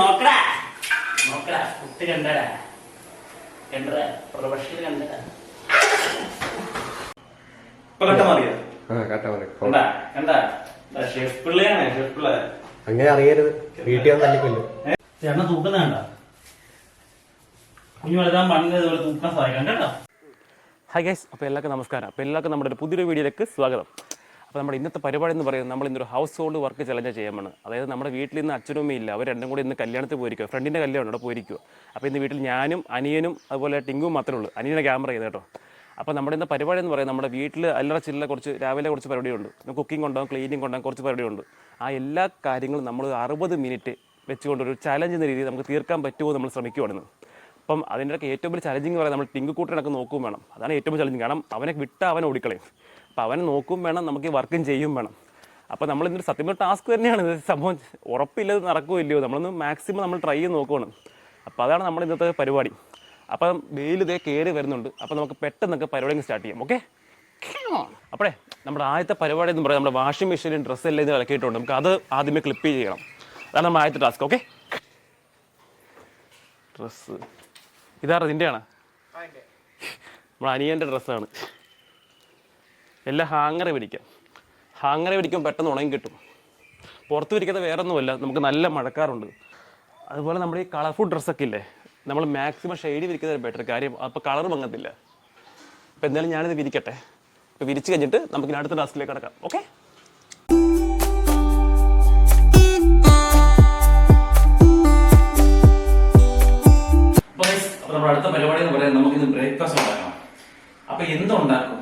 നോക്കടാ നോക്കടാ കുട്ടി കണ്ടടാ കണ്ടടാ പ്രൊഫഷണൽ കണ്ടടാ ഇപ്പൊ കട്ട മതിയോ? കണ്ടാ കണ്ടാ ഷെഫ് പിള്ളയാണ് ഷെഫ് പിള്ള. അങ്ങനെ അറിയരുത്, വീട്ടിൽ വന്ന് തല്ലിക്കൊല്ലു. ചേട്ടനെ തൂക്കുന്ന കണ്ട കുഞ്ഞു വലുതാൻ പണ്ട് ഇതുപോലെ തൂക്കാൻ സാധിക്കാം കേട്ടോ. ഹായ് ഗൈസ്, അപ്പോൾ എല്ലാവർക്കും നമസ്കാരം. അപ്പോൾ എല്ലാവർക്കും നമ്മുടെ ഒരു പുതിയൊരു വീഡിയോയിലേക്ക് സ്വാഗതം. അപ്പോൾ നമ്മുടെ ഇന്നത്തെ പരിപാടി എന്ന് പറയുന്നത് നമ്മൾ ഇന്നൊരു ഹൗസ് ഹോൾഡ് വർക്ക് ചലഞ്ച് ചെയ്യാനാണ്. അതായത് നമ്മുടെ വീട്ടിൽ ഇന്ന് അച്ഛനും അമ്മയും ഇല്ല, അവർ രണ്ടും കൂടി ഇന്ന് കല്യാണത്തിൽ പോയിരിക്കുക, ഫ്രണ്ടിൻ്റെ കല്യാണം അവിടെ പോയിരിക്കുക. അപ്പോൾ ഇന്ന് വീട്ടിൽ ഞാനും അനിയനും അതുപോലെ ടിങ്കും മാത്രമേ ഉള്ളൂ. അനിയനെ ക്യാമറ ചെയ്ത് കേട്ടോ. അപ്പോൾ നമ്മുടെ ഇന്ന് പരിപാടി എന്ന് പറയുന്നത് നമ്മുടെ വീട്ടിൽ അല്ലറ ചില്ലറ കുറച്ച് രാവിലെ കുറച്ച് പരിപാടിയുണ്ട്. കുക്കിംഗ് ഉണ്ടാകും, ക്ലീനിങ് ഉണ്ടാകും, കുറച്ച് പരിപാടിയുണ്ട്. ആ എല്ലാ കാര്യങ്ങളും നമ്മൾ 60 മിനിറ്റ് വെച്ചുകൊണ്ടൊരു ചലഞ്ച് എന്ന രീതിയിൽ നമുക്ക് തീർക്കാൻ പറ്റുമോ നമ്മൾ ശ്രമിക്കുവാണ്. അപ്പം അതിൻ്റെ ഏറ്റവും വലിയ ചലഞ്ചിങ് പറയാം, നമ്മൾ ടിങ്ക് കൂട്ടനൊക്കെ നോക്കും വേണം. അതാണ് ഏറ്റവും ചലഞ്ചിങ്. കാരണം അവനെ വിട്ടാൽ അവൻ ഓടിക്കളയും. അപ്പോൾ അവനെ നോക്കും വേണം, നമുക്ക് വർക്കും ചെയ്യും വേണം. അപ്പോൾ നമ്മൾ ഇന്നൊരു സത്യം ടാസ്ക് തന്നെയാണ് ഇത്. സംഭവം ഉറപ്പില്ലത് നടക്കുമോ ഇല്ലയോ, നമ്മളൊന്ന് മാക്സിമം നമ്മൾ ട്രൈ ചെയ്ത് നോക്കുകയാണ്. അപ്പോൾ അതാണ് നമ്മൾ ഇന്നത്തെ പരിപാടി. അപ്പം വെയിൽ ഇതേ കയറി വരുന്നുണ്ട്. അപ്പോൾ നമുക്ക് പെട്ടെന്നൊക്കെ പരിപാടി സ്റ്റാർട്ട് ചെയ്യാം. ഓക്കെ, അപ്പോഴേ നമ്മുടെ ആദ്യത്തെ പരിപാടി എന്ന് പറയുന്നത് നമ്മുടെ വാഷിംഗ് മെഷീനിൽ ഡ്രസ്സ് എല്ലാം ഇത് ഇളക്കിയിട്ടുണ്ട്. നമുക്ക് അത് ആദ്യമേ ക്ലിപ്പ് ചെയ്യണം. അതാണ് നമ്മുടെ ആദ്യത്തെ ടാസ്ക്. ഓക്കെ, ഡ്രസ്സ് ഇതാണ് ഇതിൻ്റെയാണ്, നമ്മുടെ അനിയൻ്റെ ഡ്രസ്സാണ്. എല്ലാം ഹാങ്ങറെ പിടിക്കാം. ഹാങ്ങറെ പിടിക്കുമ്പോൾ പെട്ടെന്ന് ഉണങ്ങി കിട്ടും. പുറത്ത് പിടിക്കുന്നത് വേറെ ഒന്നുമല്ല, നമുക്ക് നല്ല മഴക്കാറുണ്ട്. അതുപോലെ നമ്മുടെ ഈ കളർഫുൾ ഡ്രസ്സൊക്കെ ഇല്ലേ, നമ്മൾ മാക്സിമം ഷെയ്ഡ് വിരിക്കുന്നത് ബെറ്റർ കാര്യം. അപ്പോൾ കളർ മങ്ങത്തില്ല. അപ്പോൾ എന്തായാലും ഞാനിത് വിരിക്കട്ടെ. അപ്പോൾ വിരിച്ച് കഴിഞ്ഞിട്ട് നമുക്ക് അടുത്ത ടാസ്കിലേക്ക് കിടക്കാം. ഓക്കെ, നമ്മുടെ അടുത്ത പരിപാടി എന്ന് പറയുന്നത് നമുക്കിന്ന് ബ്രേക്ക്ഫാസ്റ്റ് ഉണ്ടാക്കണം. അപ്പൊ എന്തുണ്ടാക്കും?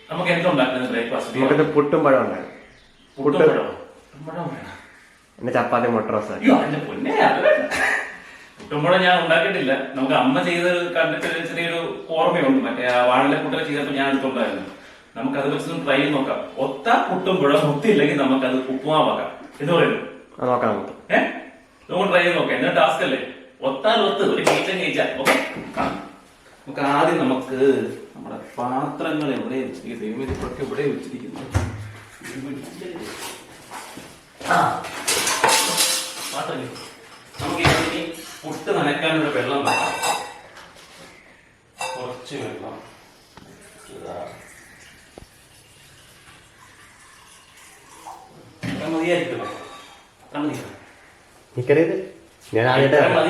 നമുക്ക് എന്തുണ്ടാക്കുന്നത് ബ്രേക്ക്ഫാസ്റ്റ്? പുട്ടും പഴം ഉണ്ടാകും. പുട്ടും പഴം വേണം. പിന്നെ ചപ്പാത്തി മുട്ട റോസ്റ്റ്. പുട്ടുമ്പഴം ഞാൻ ഉണ്ടാക്കിയിട്ടില്ല. നമുക്ക് അമ്മ ചെയ്ത് കണ്ടിട്ട് ചെറിയൊരു ഓർമ്മയുണ്ട്. മറ്റേ വാഴലക്കൂട്ടൊക്കെ ചെയ്തപ്പോൾ ഞാൻ എടുത്തുണ്ടായിരുന്നു. നമുക്ക് അത് വെച്ചൊന്ന് ട്രൈ ചെയ്ത് നോക്കാം. ഒത്ത പുട്ടുമ്പഴം ഒത്തില്ലെങ്കിൽ നമുക്കത് ഉപ്പുമാവാക്കാം. എന്ത് പറയുന്നു? നോക്കാം. നമുക്ക് ട്രൈ ചെയ്ത് നോക്കാം. എന്നാ ടാസ്ക് അല്ലേ? ഒത്താൽ ഒത്ത് ഒരു കഴിച്ചാൽ കഴിച്ചാൽ. ഓക്കെ, നമുക്ക് ആദ്യം നമുക്ക് നമ്മുടെ പാത്രങ്ങൾ എവിടെ വെച്ചിരിക്കുന്നതൊക്കെ ഇവിടെ വെച്ചിരിക്കുന്നു. പാത്രങ്ങൾ നമുക്ക് ഇനി പുട്ട് നനയ്ക്കാനൊരു വെള്ളം വെക്കാം. കുറച്ച് വെള്ളം മതിയായിരിക്കുമല്ലോ. ഞാൻ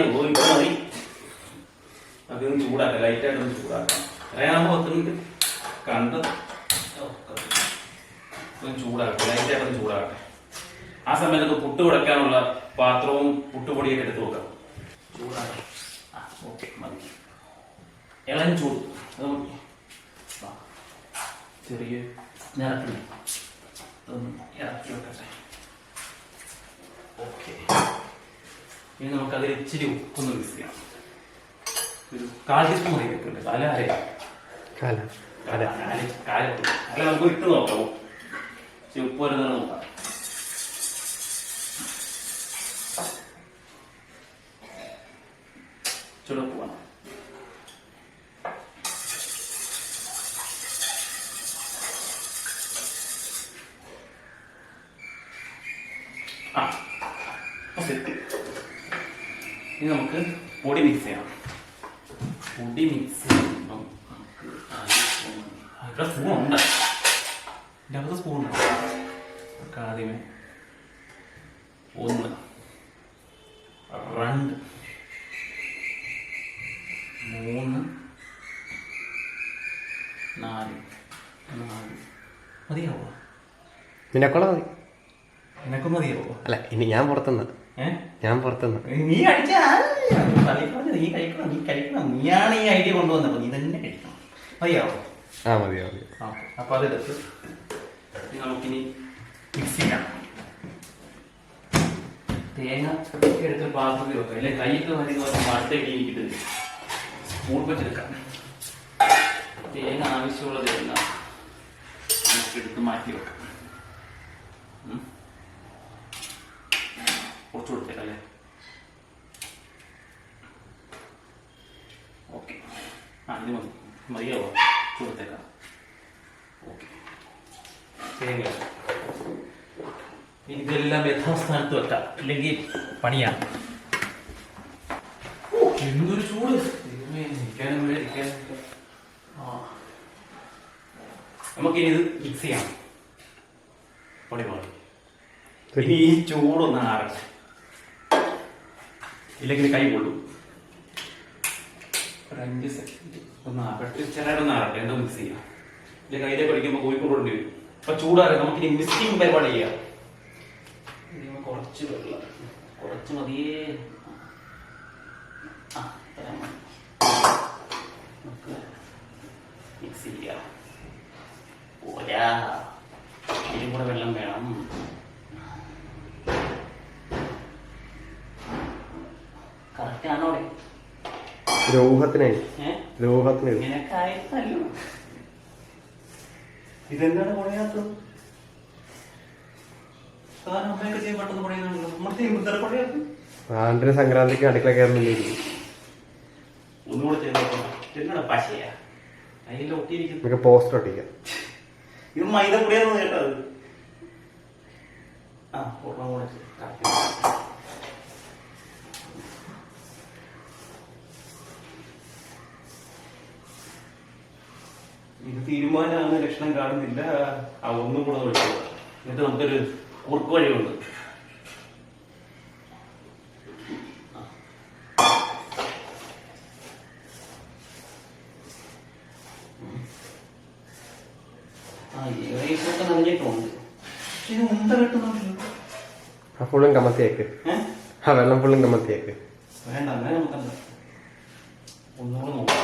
മതി. അതൊന്ന് ചൂടാക്കാം, ലൈറ്റായിട്ടൊന്ന് ചൂടാക്കാം. അറിയാമോ കണ്ട് ചൂടാക്കട്ടെ, ലൈറ്റായിട്ടൊന്ന് ചൂടാകട്ടെ. ആ സമയത്ത് പുട്ട് കുടക്കാനുള്ള പാത്രവും പുട്ടുപൊടിയൊക്കെ എടുത്ത് നോക്കാം. ചൂടാക്കാം. ഓക്കെ, മതി. ഇളം ചൂട് അത് മതി. ചെറിയ ഇറക്കി ഇറക്കി വെക്കട്ടെ. ഓക്കെ, ഇനി നമുക്കതിൽ ഇച്ചിരി ഉപ്പൊന്ന് മിക്സ് ചെയ്യാം. ഒരു 1/4 ടീസ്പൂൺ വെക്കുന്നുണ്ട്. അല്ല നമുക്ക് ഇട്ട് നോക്കാം. ഉപ്പ് വരുന്നത് നോക്കാം. ചുടപ്പ് വേണം. ഇനി നമുക്ക് പൊടി മിക്സ് ചെയ്യണം. പൊടി മിക്സ് ചെയ്യുമ്പം നമുക്ക് ഇവിടെ സ്പൂണുണ്ട്. എൻ്റെ അകത്ത് സ്പൂണുണ്ട്. നമുക്ക് ആദ്യമേ 1 2 3 4 മതിയാവോ? നിനക്കുള്ള മതി. എനക്ക് മതിയാവോ? അല്ല, ഇനി ഞാൻ പുറത്തുനിന്ന് നീ കഴിച്ചാ നീ കഴിക്കണം. നീയാണ് ഈ ഐഡിയ കൊണ്ടുവന്നപ്പോ നീ തന്നെ കഴിക്കണം. മതിയാവോ? മതിയാവും. അപ്പൊ അതെടുത്ത് നമുക്കിനി മിക്സ് ചെയ്യാം. തേങ്ങ എടുത്ത് പാത്രത്തിൽ വെക്കാം. അല്ലെ കൈക്ക് മതി അടുത്തേക്ക് ഇരിക്കിട്ട് സ്പൂൺ വെച്ചെടുക്കാം. തേങ്ങ ആവശ്യമുള്ളത് എല്ലാം എടുത്ത് മാറ്റി വെക്കാം. കുറച്ച് കൊടുത്തേക്കല്ലേ? ഓക്കെ, ഇത് മതി. മതിയാവോ? കൊടുത്തേക്കാം. ഓക്കെ, തേങ്ങ ഇതെല്ലാം യഥാസ്ഥാനത്ത് വെക്കാം, ഇല്ലെങ്കിൽ പണിയാണ്. എന്തൊരു ചൂട്! നമുക്കിനി ഇത് മിക്സ് ചെയ്യാം. പൊടി പോലെ ഇനി ഈ ചൂടൊന്ന് ആറട്ടെ, ഇല്ലെങ്കിൽ കൈ കൊള്ളും. ഒരു 5 സെക്കൻഡ് ഒന്ന് ആറട്ടെ, ചെറുതായിട്ടൊന്ന് ആറട്ടെ, എന്തോ മിക്സ് ചെയ്യാം. ഇല്ല കയ്യിലേക്ക് പഠിക്കുമ്പോൾ കോഴിക്കോട് വരും. അപ്പൊ ചൂടാറ് നമുക്കിനി മിക്സിങ് പരിപാടി ചെയ്യാം. കുറച്ച് വെള്ളം, കുറച്ച് മതിയേ. മിക്സ് ചെയ്യാം. പോരാ, ഇതിനും കൂടെ വെള്ളം വേണം. കറക്റ്റ് ആണോ? രോഹത്തിനായി നിനക്കായിട്ടല്ലോ. ഇതെന്താണ് കുഴയാത്തത്? അമ്മയൊക്കെ ചെയ്യാൻ പെട്ടെന്ന് കുഴയുന്നുണ്ടല്ലോ. നമ്മൾ ചെയ്യുമ്പോൾ കുഴയാത്തത് ആണ്ടിന് സംക്രാന്തിക്ക് അടുക്കള കയറുന്നില്ലായിരിക്കും. ഒന്നുകൂടെ ചെയ്തോളാം. പശയാ അതിൽ ഒട്ടിയിരിക്കും. നമുക്ക് പോസ്റ്റർ ഒട്ടിക്കാം. ഇത് മൈദ പൊടിയാന്ന് കേട്ടത്. ആ ഒരെണ്ണം കൂടെ ഇത് തീരുമാനമാണ്. ലക്ഷണം കാണുന്നില്ല. ആ ഒന്നും കൂടെ വിളിച്ചത്. എന്നിട്ട് നമുക്കൊരു കുറുക്ക് വഴിയുണ്ട്. ഫുള്ളും കമത്തിയേക്ക്. ആ വെള്ളം ഫുള്ളും കമത്തിയേക്ക്. വേണ്ട, അങ്ങനെ നോക്കണ്ട. ഒന്നുകൂടെ നോക്കാം.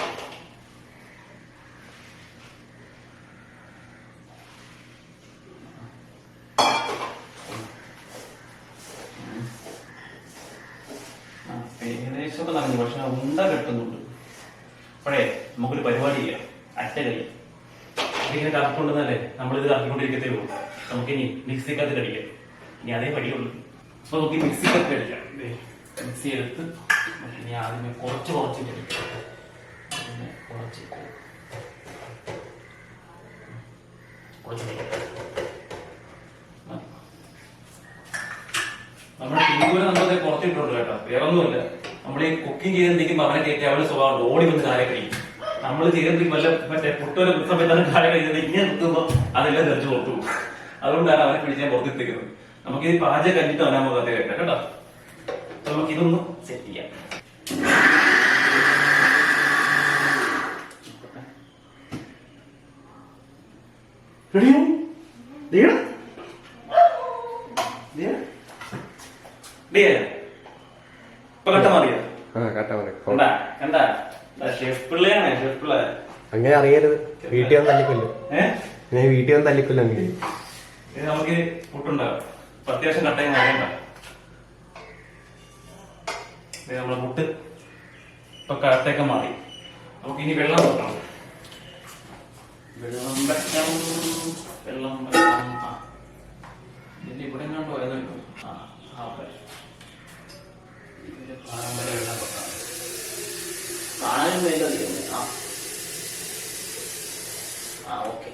ഏകദേശമൊക്കെ നടന്നു, പക്ഷെ ഉണ്ട കെട്ടുന്നുണ്ട്. അപ്പോഴേ നമുക്കൊരു പരിപാടി ചെയ്യാം. അറ്റ കൈ ഇതിങ്ങനെ കറക്കൊണ്ടെന്നല്ലേ നമ്മളിത് കറക്കിക്കൊണ്ടിരിക്കത്തേ ഉള്ളൂ. നമുക്കിനി മിക്സിക്കകത്ത് കടിക്കാം. ഇനി അതേ പടിയുള്ളൂ. അപ്പൊ നമുക്ക് മിക്സിക്കകത്ത് കടിക്കാം. മിക്സി എടുത്ത് ഇനി ആദ്യമേ കുറച്ച് കടിക്കാം. നമ്മുടെ ടീമിനെ നമ്മളത് പുറത്തിട്ടുണ്ട് കേട്ടോ. വേറെ ഒന്നുമില്ല. നമ്മൾ ഈ കുക്കിംഗ് ചെയ്തിരിക്കുമ്പോൾ അവനെ കയറ്റി അവന് സ്വഭാവം ഓടി വന്ന് കാലം കഴിയും. നമ്മൾ ചെയ്തിരിക്കും വല്ല മറ്റേ പുട്ടൊരു സമയത്താണ് കാലം കഴിക്കുന്നത്. ഇങ്ങനെ നിർത്തുമ്പോൾ അതെല്ലാം തെറിച്ച് പുറത്തു പോകും. അതുകൊണ്ടാണ് അവനെ പിടിച്ചാൽ പുറത്തെത്തിക്കുന്നത്. നമുക്ക് ഈ പാചകം കഴിഞ്ഞിട്ട് അവനാ മുഖത്തെ കേട്ടോ കേട്ടോ. നമുക്ക് ഇതൊന്ന് സെറ്റ് ചെയ്യാം. അങ്ങനെ അറിയരുത്. വീട്ടിൽ വന്ന് തല്ലിക്കൊല്ലു. വീട്ടിൽ വന്ന് തല്ലിക്കൊല്ലു. അങ്ങനെ നമുക്ക് പുട്ടുണ്ടാകും. അത്യാവശ്യം കട്ടയും അറിയണ്ട. നമ്മളെ പുട്ട് ഇപ്പൊ കട്ടയൊക്കെ മാറി. നമുക്ക് ഇനി വെള്ളം വെക്കണം. വെള്ളം വെക്കണം. ഇതിന്റെ ഇവിടെ എങ്ങാണ്ട് പോയതല്ലോ. പാരമ്പര്യ വെള്ളം വെക്കണം. കാണാനും വേണ്ടത്. ഓക്കെ.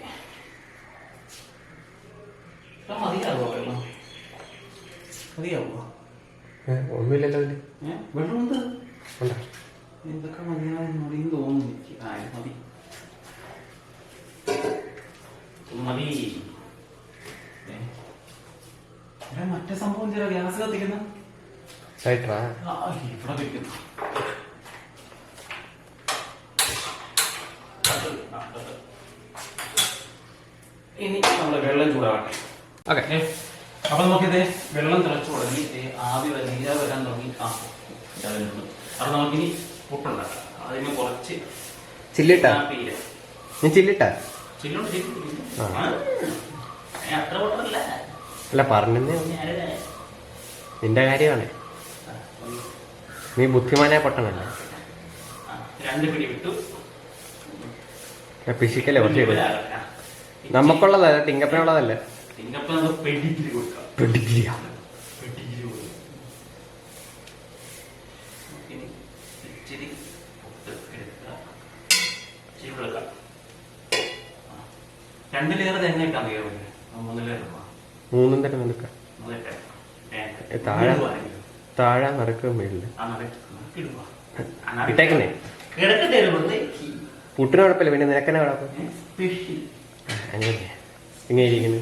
മതിയാവോ വെള്ളം? മതിയാവോ? ഒന്നുമില്ലല്ലോ. വെള്ളം ഉണ്ട്. എന്തൊക്കെ മതിയാവുന്നോടെയും തോന്നുന്നു എനിക്ക്. മതി മതി. മറ്റേ സംഭവം ചില ഗ്യാസ് കത്തിക്കുന്ന ഇവിടെ വെക്കുന്നു. ഇനി നമ്മള് വെള്ളം ചൂടാവട്ടെ. ഓക്കെ. അപ്പൊ നമുക്കിത് വെള്ളം തിളച്ചു തുടങ്ങി. ആവി നീരാ വരാൻ തുടങ്ങി. അപ്പൊ നമുക്കിനി പുട്ടുണ്ടാക്കാം. അതിന് കുറച്ച് ചില്ലിട്ടാ ചില്ലിട്ടാ ചില്ലുണ്ട്. അത്ര പൊട്ടല്ല. അല്ല പറഞ്ഞേ, നിന്റെ കാര്യമാണ്. നീ ബുദ്ധിമാനായ പൊട്ടനല്ല. 2 പിടി വിട്ടു. പിശിക്കല്ലേ കുറച്ച് നമുക്കുള്ളതല്ല, ടിങ്കപ്പനുള്ളതല്ല. ടിങ്കപ്പൻ പെഡിഗ്രി കൊടുക്കാം. പെഡിഗ്രിയാ? ഇച്ചിരി എടുക്കാം. 2 ലെയർ തന്നെ ഇട്ടാൽ മതിയോ? 3 ലെയർ 3 തരം എടുക്കാം. താഴെ താഴെ നടക്കുക മേളില് ഇട്ടേക്കുന്നേ പുട്ടിന് കുഴപ്പമില്ല, പിന്നെ നിനക്കെന്നെ കുഴപ്പം. അങ്ങനെ ഇങ്ങനെ ഇരിക്കുന്നു.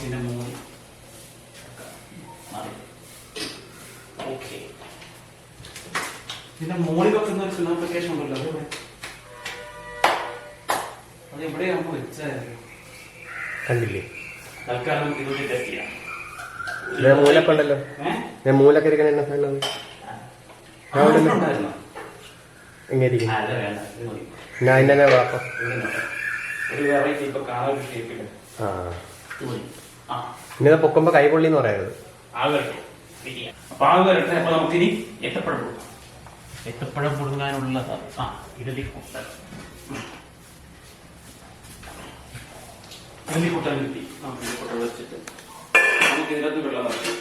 പിന്നെ മോളി ഓക്കെ. പിന്നെ മോളി വെക്കുന്ന ഒരു സിനിമ അപ്ലിക്കേഷൻ ഉണ്ടല്ലോ, അത് എവിടെയാകുമ്പോ വെച്ചായിരുന്നു കണ്ടില്ലേ? തൽക്കാലം ഇതൊക്കെ ടെസ്റ്റ് ചെയ്യാം. മൂലൊക്കെ ഉണ്ടല്ലോ, ഞാൻ മൂലൊക്കെ ഇരിക്കണ ഇങ്ങനെ ഇരിക്കും. ഞാൻ അതിന്റെ വാപ്പം ഒരു വെറൈറ്റി ഇപ്പൊ കാണാൻ ഒരു ഷേപ്പില്ല. ഇന്നത് പൊക്കുമ്പോ കൈകൊള്ളി എന്ന് പറയരുത്. അപ്പൊ ആകെ വരട്ടെ. അപ്പൊ നമുക്കിനി ഏത്തപ്പഴം കൊടുക്കാം. ഏത്തപ്പഴം പുഴുങ്ങാനുള്ളത് ഇഡലി കൂട്ടാൻ കിട്ടി. നമുക്ക് ഇഡലിക്കൂട്ട വെച്ചിട്ട് നമുക്ക് ഇതിനകത്ത് വെള്ളം നിറയ്ക്കാം.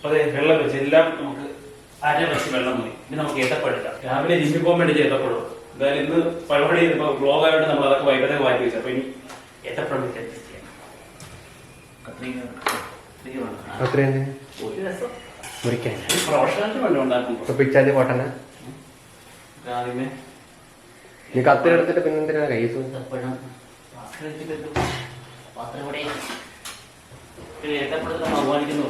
അതെ, വെള്ളം വെച്ച് എല്ലാം നമുക്ക് അര വെച്ച് വെള്ളം മതി. ഇനി നമുക്ക് ഏത്തപ്പഴം എടുക്കാം. രാവിലെ ജിമ്മിൽ പോകാൻ വേണ്ടി ഏത്തപ്പഴം. എന്തായാലും ഇന്ന് പരിപാടി ബ്ലോഗായിട്ട് നമ്മൾ അതൊക്കെ വൈകിട്ടൊക്കെ മാറ്റി വെച്ചു. അപ്പൊ ഇനി ഏത്തപ്പഴം വെച്ച് അഡ്ജസ്റ്റ് ചെയ്യാം. പ്രൊഫഷണൽസ് വേണ്ടി ഉണ്ടാക്കുമ്പോൾ ആദ്യമേ നീ കത്തിലെടുത്തിട്ട് പിന്നെ എന്തിനാ കൈ ഏത്തപ്പഴത്തിൽ അവമാനിക്കുന്നു.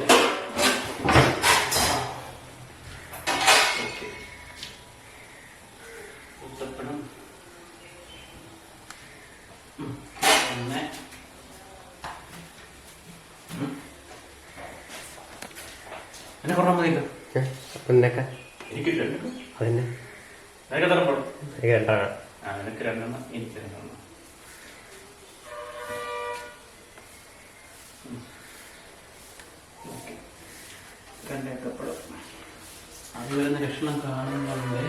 ഉത്തപ്പഴം എന്നെ പറഞ്ഞാൽ മതിയല്ലോ. പിന്നൊക്കെ എനിക്ക് അതന്നെ നിനക്ക് എത്ര പഴം? രണ്ടെണ്ണം. നിനക്ക് രണ്ടെണ്ണം, എനിക്ക് രണ്ടെണ്ണം. രണ്ടേത്തപ്പഴം അത് വരുന്ന ലക്ഷണം കാണുന്നുണ്ട്.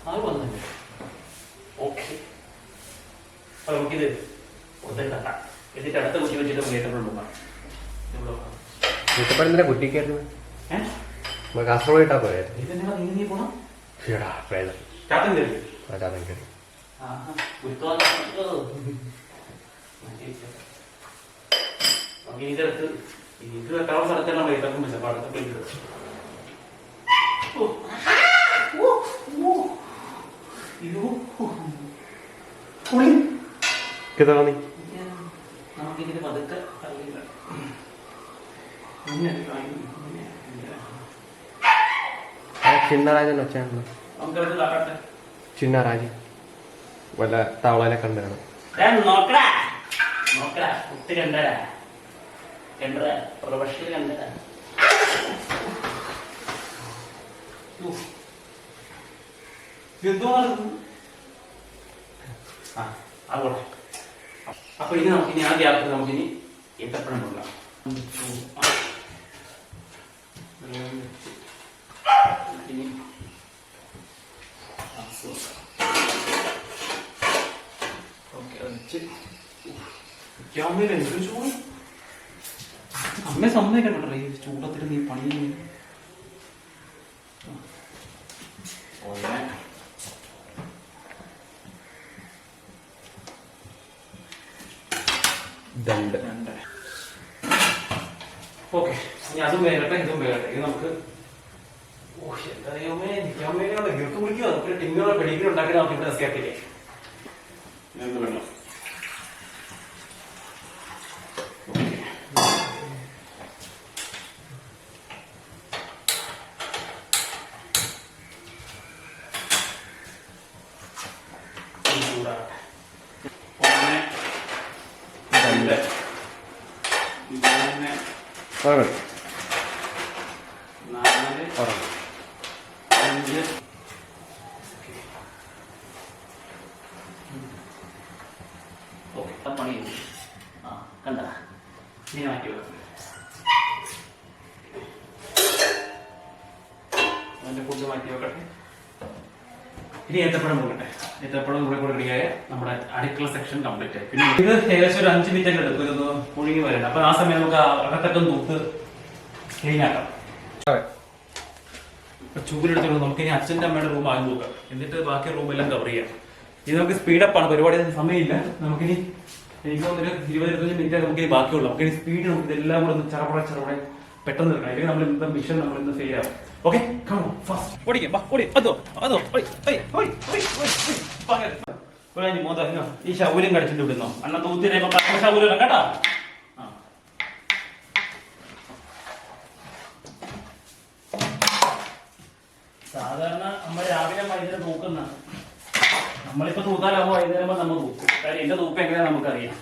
അത് വന്നില്ല. ഓക്കെ, അപ്പൊ നമുക്കിത് ഒന്നും തട്ടാം. എന്നിട്ട് അടുത്ത കുട്ടി വെച്ചിട്ട് ഏത്തപ്പഴം നോക്കാം. ഈത്തപ്പഴത്തിന്റെ കുട്ടിക്കായിരുന്നു കാസർഗോഡ് ഇട്ടാ പോയായിരുന്നു. നീ പോണം ചാത്തൻ കയറി. ഇതെടുത്ത് ഇത് വെക്കാനുള്ള സ്ഥലത്തെല്ലാം ഏത്തപ്പം വെച്ചപ്പോ അടുത്ത പ്ലേറ്റ് തോന്നി. നമുക്കിതിന് പതുക്കെ ചിന്നരാജൻ വെച്ചാണല്ലോ. ചിന്നരാജൻ വല്ല തവളനെ കണ്ടാണ്. അപ്പൊ ഇനി നമുക്കിനി ആ ഗ്യാപ്പിൽ നമുക്കിനി ഏത്തപ്പഴം കൊടുക്കാം. എന്തൊരു ചൂട്! അമ്മയെ സമ്മതിക്കണ്ടോ ഈ ചൂടത്തിൽ നീ പണി. ഓക്കെ, ഇനി അതും വേകട്ടെ, ഇതും വേകട്ടെ. ഇത് നമുക്ക് എന്താ ദൈവമേ, നിൽക്കാൻ വേണ്ടിയാണ് ഗിർത്ത് കുളിക്കുക. നമുക്ക് ടിങ്ങുള്ള പെടിക്കൽ ഉണ്ടാക്കി നമുക്ക് ഇവിടെ എസ്കേപ്പില്ലേ. വെള്ളം പണി കണ്ട നീ മാറ്റി വെക്കാം. അതിന്റെ ഫുഡ് മാറ്റി വെക്കട്ടെ. ഇനി ഏത്തപ്പഴം പോകട്ടെ. ഇതെപ്പോഴും കൂടെ റെഡിയായ നമ്മുടെ അടുക്കള സെക്ഷൻ കംപ്ലീറ്റ് ആയി. പിന്നെ ഇത് ഏകദേശം ഒരു 5 മിനിറ്റ് എടുക്കും ഇതൊന്ന് പുഴുങ്ങി വരണം. അപ്പൊ ആ സമയം നമുക്ക് അകത്തൊക്കെ തൂത്ത് ക്ലീൻ ആക്കാം. ചൂലെടുത്തോളൂ. നമുക്ക് ഇനി അച്ഛൻ്റെ അമ്മയുടെ റൂം ആദ്യം നോക്കാം, എന്നിട്ട് ബാക്കി റൂമെല്ലാം കവർ ചെയ്യാം. ഇത് നമുക്ക് സ്പീഡപ്പാണ് പരിപാടി, സമയമില്ല. നമുക്കിനി എനിക്ക് തോന്നുന്നൊരു 20-25 മിനിറ്റ് നമുക്കിനി ബാക്കിയുള്ളൂ. നമുക്കിനി സ്പീഡ് നമുക്ക് ഇതെല്ലാം കൂടെ ഒന്ന് ചെറുപടെ പെട്ടെന്ന് എടുക്കണം. അല്ലെങ്കിൽ നമ്മൾ ഇന്നത്തെ മിഷൻ നമ്മൾ ഇന്ന് ഫെയിൽ ആവും. ഓക്കെ, ഈ ശൗര്യം കടിച്ചിട്ട് വിടുന്നോ അണ്ണ തൂത്തിനെ ശൗര്യം കേട്ടാ. സാധാരണ നമ്മൾ രാവിലെ വൈകുന്നേരം തൂക്കുന്ന, നമ്മളിപ്പോ തൂത്താലാവുമ്പോ വൈകുന്നേരം നമ്മൾ തൂക്കും. കാര്യം എന്റെ തൂക്കം എങ്ങനെയാ നമുക്കറിയാം.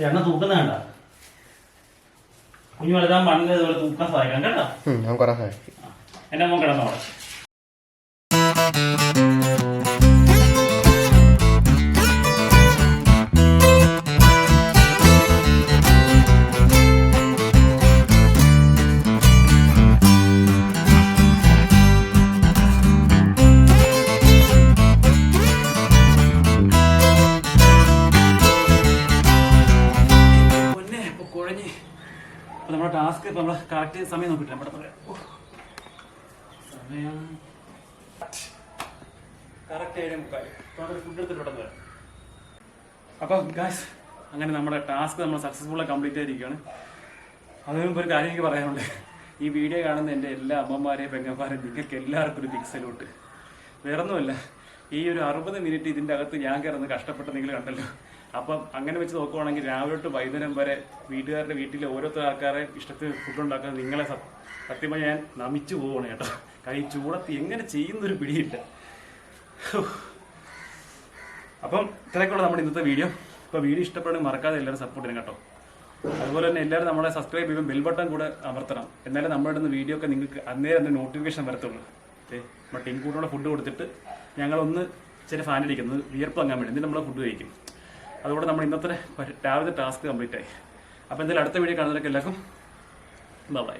എണ്ണ തൂക്കുന്ന കണ്ട കുഞ്ഞു വലുതാൻ മണ്ണിൽ ഇതുപോലെ തൂക്കാൻ സഹായിക്കാം കേട്ടോ. എന്നെ മോൻ കിടന്നോളെ. നമ്മുടെ ടാസ്ക് ഇപ്പൊ നമ്മള് കറക്റ്റ് സമയം നോക്കിട്ട് നമ്മുടെ സമയം കറക്റ്റ് 7:45. ഫുഡ് എടുത്തിട്ട് പെട്ടെന്ന് വരാം. അപ്പൊ ഗായ്സ്, അങ്ങനെ നമ്മുടെ ടാസ്ക് നമ്മൾ സക്സസ്ഫുള്ളായി കംപ്ലീറ്റ് ആയിരിക്കുകയാണ്. അതിന് മുമ്പ് ഒരു കാര്യം എനിക്ക് പറയാനുണ്ട്. ഈ വീഡിയോ കാണുന്ന എൻ്റെ എല്ലാ അമ്മമാരെയും പെങ്ങന്മാരെയും നിങ്ങൾക്ക് എല്ലാവർക്കും ഒരു ബിഗ് സല്യൂട്ട്. വേറൊന്നുമല്ല, ഈ ഒരു 60 മിനിറ്റ് ഇതിൻ്റെ അകത്ത് ഞാൻ കിടന്ന് കഷ്ടപ്പെട്ട് നിങ്ങൾ കണ്ടല്ലോ. അപ്പം അങ്ങനെ വെച്ച് നോക്കുവാണെങ്കിൽ രാവിലെ തൊട്ട് വൈകുന്നേരം വരെ വീട്ടുകാരുടെ വീട്ടിലെ ഓരോരുത്തർ ആൾക്കാരെ ഇഷ്ടത്തിൽ ഫുഡ് ഉണ്ടാക്കാൻ നിങ്ങളെ സത്യമായി ഞാൻ നമിച്ചു പോവുകയാണ് കേട്ടോ. കാര്യം ചൂടത്ത് എങ്ങനെ ചെയ്യുന്നൊരു പിടിയില്ല. അപ്പം ഇത്രയൊക്കെയുള്ള നമ്മുടെ ഇന്നത്തെ വീഡിയോ. അപ്പോൾ വീഡിയോ ഇഷ്ടപ്പെടുകയാണെങ്കിൽ മറക്കാതെ എല്ലാവരും സപ്പോർട്ട് ചെയ്യണം കേട്ടോ. അതുപോലെ തന്നെ എല്ലാവരും നമ്മളെ സബ്സ്ക്രൈബ് ചെയ്യുമ്പോൾ ബെൽ ബട്ടൺ കൂടെ അമർത്തണം. എന്നാലും നമ്മുടെ ഇന്ന് വീഡിയോ ഒക്കെ നിങ്ങൾക്ക് അന്നേരം നോട്ടിഫിക്കേഷൻ വരത്തുള്ളൂ. നമ്മൾ ടീം കൂട്ടോടെ ഫുഡ് കൊടുത്തിട്ട് ഞങ്ങളൊന്ന് ചില ഫാൻ അടിക്കുന്നത് വിയർപ്പ് വാങ്ങാൻ വേണ്ടി, എന്നിട്ട് നമ്മൾ ഫുഡ് കഴിക്കും. അതുകൊണ്ട് നമ്മൾ ഇന്നത്തെ രാവിലത്തെ ടാസ്ക് കംപ്ലീറ്റ് ആയി. അപ്പോൾ എന്തായാലും അടുത്ത വീഡിയോ കാണുന്നവരൊക്കെ എല്ലാവർക്കും ബൈ.